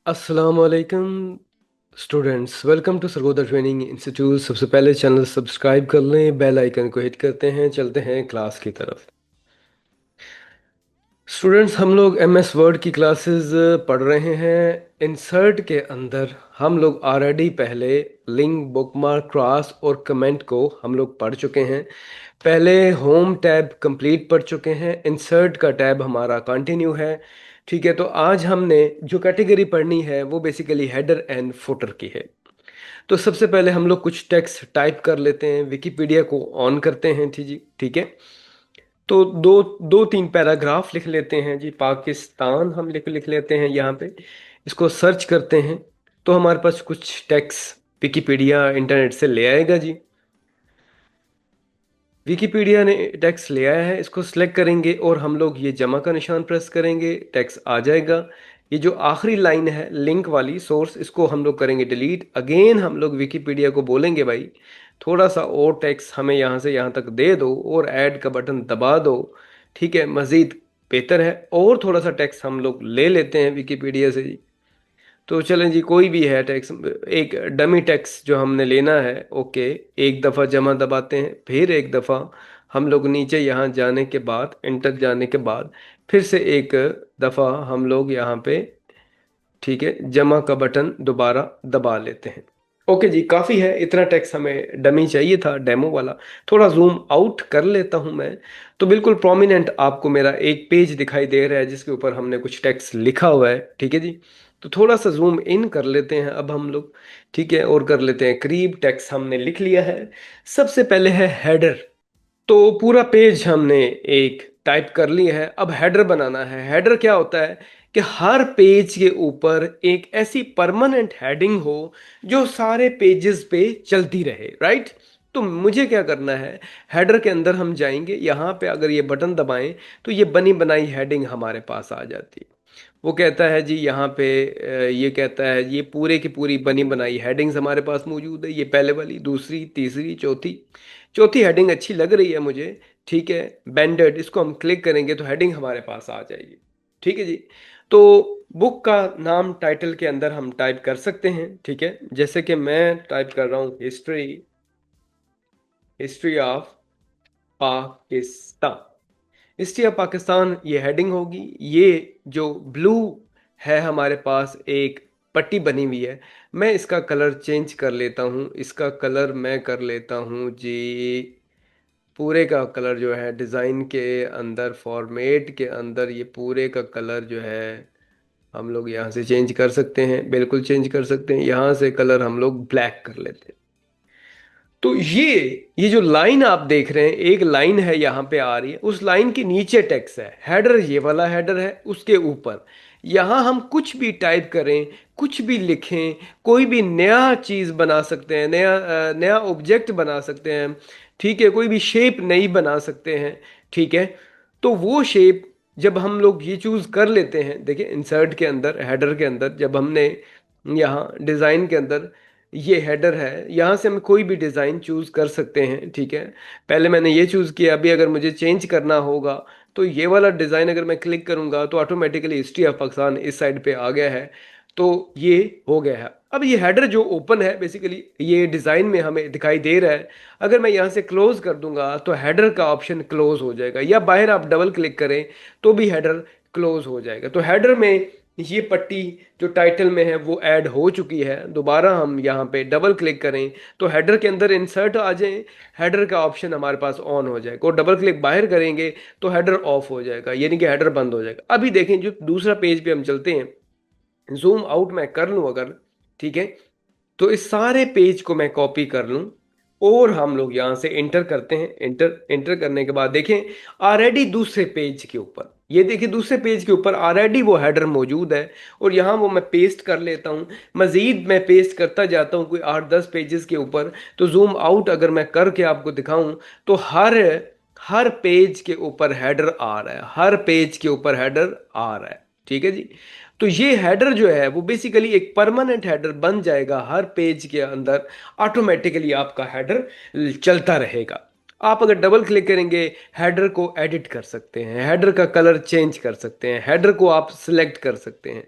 अस्सलाम वालेकुम students, welcome to Sargodha training institute. सबसे पहले चैनल सब्सक्राइब कर लें, बेल आइकन को हिट करते हैं। चलते हैं क्लास की तरफ। स्टूडेंट्स, हम लोग एमएस वर्ड की क्लासेस पढ़ रहे हैं। इंसर्ट के अंदर हम लोग ऑलरेडी पहले लिंक, बुकमार्क, क्रॉस और कमेंट को हम लोग पढ़ चुके हैं। पहले होम टैब कंप्लीट पढ़ चुके हैं, इंसर्ट का टैब हमारा कंटिन्यू है। ठीक है, तो आज हमने जो कैटेगरी पढ़नी है वो बेसिकली हेडर एंड फुटर की है। तो सबसे पहले हम लोग कुछ टेक्स्ट टाइप कर लेते हैं, विकिपीडिया को ऑन करते हैं। ठीक जी, ठीक है। तो दो दो तीन पैराग्राफ लिख लेते हैं जी। पाकिस्तान हम लिख लिख लेते हैं यहाँ पे। इसको सर्च करते हैं तो हमारे पास कुछ टेक्स्ट विकिपीडिया इंटरनेट से ले आएगा जी। विकिपीडिया ने टेक्स्ट ले आया है, इसको सिलेक्ट करेंगे और हम लोग ये जमा का निशान प्रेस करेंगे, टेक्स्ट आ जाएगा। ये जो आखिरी लाइन है लिंक वाली सोर्स, इसको हम लोग करेंगे डिलीट। अगेन हम लोग विकिपीडिया को बोलेंगे भाई थोड़ा सा और टेक्स्ट हमें यहाँ से यहाँ तक दे दो और ऐड का बटन दबा दो। ठीक है, मज़ीद बेहतर है। और थोड़ा सा टेक्स्ट हम लोग ले लेते हैं विकिपीडिया से जी। तो चलें जी, कोई भी है टेक्स्ट, एक डमी टेक्स्ट जो हमने लेना है। ओके, एक दफ़ा जमा दबाते हैं, फिर एक दफ़ा हम लोग नीचे यहाँ जाने के बाद, इंटर जाने के बाद फिर से एक दफ़ा हम लोग यहाँ पे, ठीक है, जमा का बटन दोबारा दबा लेते हैं। ओके जी, काफ़ी है, इतना टेक्स्ट हमें डमी चाहिए था, डेमो वाला। थोड़ा जूम आउट कर लेता हूँ मैं। तो बिल्कुल प्रोमिनेंट आपको मेरा एक पेज दिखाई दे रहा है जिसके ऊपर हमने कुछ टेक्स्ट लिखा हुआ है। ठीक है जी। तो थोड़ा सा जूम इन कर लेते हैं अब हम लोग। ठीक है, और कर लेते हैं करीब। टेक्स्ट हमने लिख लिया है। सबसे पहले है हेडर। तो पूरा पेज हमने एक टाइप कर लिया है। अब हेडर बनाना है। हेडर क्या होता है कि हर पेज के ऊपर एक ऐसी परमानेंट हेडिंग हो जो सारे पेजेस पे चलती रहे, राइट। तो मुझे क्या करना है, हेडर के अंदर हम जाएंगे, यहाँ पे अगर ये बटन दबाएं तो ये बनी बनाई हेडिंग हमारे पास आ जाती है। वो कहता है जी यहाँ पे ये कहता है ये पूरे की पूरी बनी बनाई हेडिंग्स हमारे पास मौजूद है। ये पहले वाली, दूसरी, तीसरी, चौथी। चौथी हेडिंग अच्छी लग रही है मुझे। ठीक है, बैंडेड, इसको हम क्लिक करेंगे तो हेडिंग हमारे पास आ जाएगी। ठीक है जी। तो बुक का नाम टाइटल के अंदर हम टाइप कर सकते हैं। ठीक है, जैसे कि मैं टाइप कर रहा हूँ history, history of Pakistan. History of Pakistan ये हेडिंग होगी। ये जो ब्लू है हमारे पास एक पट्टी बनी हुई है, मैं इसका कलर चेंज कर लेता हूँ। इसका कलर मैं कर लेता हूँ जी, पूरे का कलर जो है डिज़ाइन के अंदर, फॉर्मेट के अंदर, ये पूरे का कलर जो है हम लोग यहाँ से चेंज कर सकते हैं। बिल्कुल चेंज कर सकते हैं। यहाँ से कलर हम लोग ब्लैक कर लेते हैं। तो ये जो लाइन आप देख रहे हैं, एक लाइन है यहाँ पे आ रही है, उस लाइन के नीचे टेक्स्ट है। हेडर ये वाला हेडर है, उसके ऊपर यहाँ हम कुछ भी टाइप करें, कुछ भी लिखें, कोई भी नया चीज़ बना सकते हैं, नया ऑब्जेक्ट बना सकते हैं। ठीक है, कोई भी शेप नई बना सकते हैं। ठीक है, तो वो शेप जब हम लोग ये चूज़ कर लेते हैं, देखिए इंसर्ट के अंदर, हेडर के अंदर, जब हमने यहाँ डिज़ाइन के अंदर, ये हेडर है, यहाँ से हम कोई भी डिज़ाइन चूज़ कर सकते हैं। ठीक है, पहले मैंने ये चूज़ किया, अभी अगर मुझे चेंज करना होगा तो ये वाला डिज़ाइन अगर मैं क्लिक करूँगा तो ऑटोमेटिकली हिस्ट्री ऑफ पाकिस्तान इस साइड पे आ गया है। तो ये हो गया है। अब ये हेडर जो ओपन है, बेसिकली ये डिज़ाइन में हमें दिखाई दे रहा है। अगर मैं यहाँ से क्लोज कर दूंगा तो हेडर का ऑप्शन क्लोज हो जाएगा, या बाहर आप डबल क्लिक करें तो भी हेडर क्लोज हो जाएगा। तो हेडर में ये पट्टी जो टाइटल में है वो ऐड हो चुकी है। दोबारा हम यहाँ पे डबल क्लिक करें तो हेडर के अंदर इंसर्ट आ जाए, हेडर का ऑप्शन हमारे पास ऑन हो जाएगा। और डबल क्लिक बाहर करेंगे तो हेडर ऑफ हो जाएगा, यानी कि हेडर बंद हो जाएगा। अभी देखें, जो दूसरा पेज पे हम चलते हैं, जूम आउट मैं कर लूँ अगर, ठीक है, तो इस सारे पेज को मैं कॉपी कर लूँ और हम लोग यहाँ से इंटर करते हैं। इंटर इंटर करने के बाद देखें ऑलरेडी दूसरे पेज के ऊपर, ये देखिए दूसरे पेज के ऊपर ऑलरेडी वो हेडर मौजूद है। और यहाँ वो मैं पेस्ट कर लेता हूँ। मज़ीद मैं पेस्ट करता जाता हूँ कोई 8-10 पेजेस के ऊपर। तो जूम आउट अगर मैं करके आपको दिखाऊं तो हर हर पेज के ऊपर हेडर आ रहा है, हर पेज के ऊपर हेडर आ रहा है। ठीक है जी। तो ये हेडर जो है वो बेसिकली एक परमानेंट हेडर बन जाएगा हर पेज के अंदर। ऑटोमेटिकली आपका हेडर चलता रहेगा। आप अगर डबल क्लिक करेंगे, हेडर को एडिट कर सकते हैं, हेडर का कलर चेंज कर सकते हैं, हेडर को आप सिलेक्ट कर सकते हैं।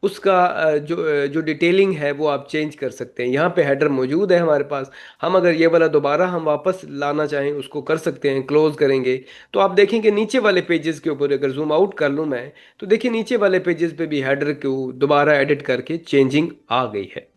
उसका जो डिटेलिंग है वो आप चेंज कर सकते हैं। यहाँ पे हेडर मौजूद है हमारे पास। हम अगर ये वाला दोबारा हम वापस लाना चाहें उसको कर सकते हैं, क्लोज करेंगे तो आप देखेंगे नीचे वाले पेजेस के ऊपर अगर जूम आउट कर लूँ मैं, तो देखिए नीचे वाले पेजेस पे भी हेडर को दोबारा एडिट करके चेंजिंग आ गई है।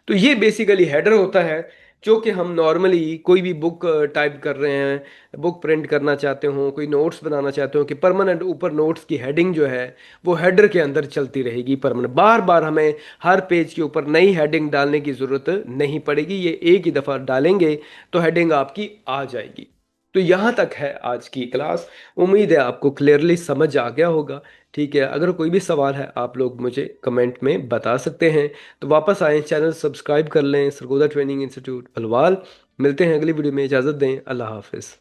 तो ये बेसिकली हेडर होता है, जो कि हम नॉर्मली कोई भी बुक टाइप कर रहे हैं, बुक प्रिंट करना चाहते हो, कोई नोट्स बनाना चाहते हो, कि परमानेंट ऊपर नोट्स की हेडिंग जो है वो हेडर के अंदर चलती रहेगी परमानेंट। बार बार हमें हर पेज के ऊपर नई हेडिंग डालने की ज़रूरत नहीं पड़ेगी, ये एक ही दफ़ा डालेंगे तो हेडिंग आपकी आ जाएगी। तो यहाँ तक है आज की क्लास। उम्मीद है आपको क्लियरली समझ आ गया होगा। ठीक है, अगर कोई भी सवाल है आप लोग मुझे कमेंट में बता सकते हैं। तो वापस आएं, चैनल सब्सक्राइब कर लें, सरगोदा ट्रेनिंग इंस्टीट्यूट भलवाल। मिलते हैं अगली वीडियो में, इजाज़त दें, अल्लाह हाफिज़।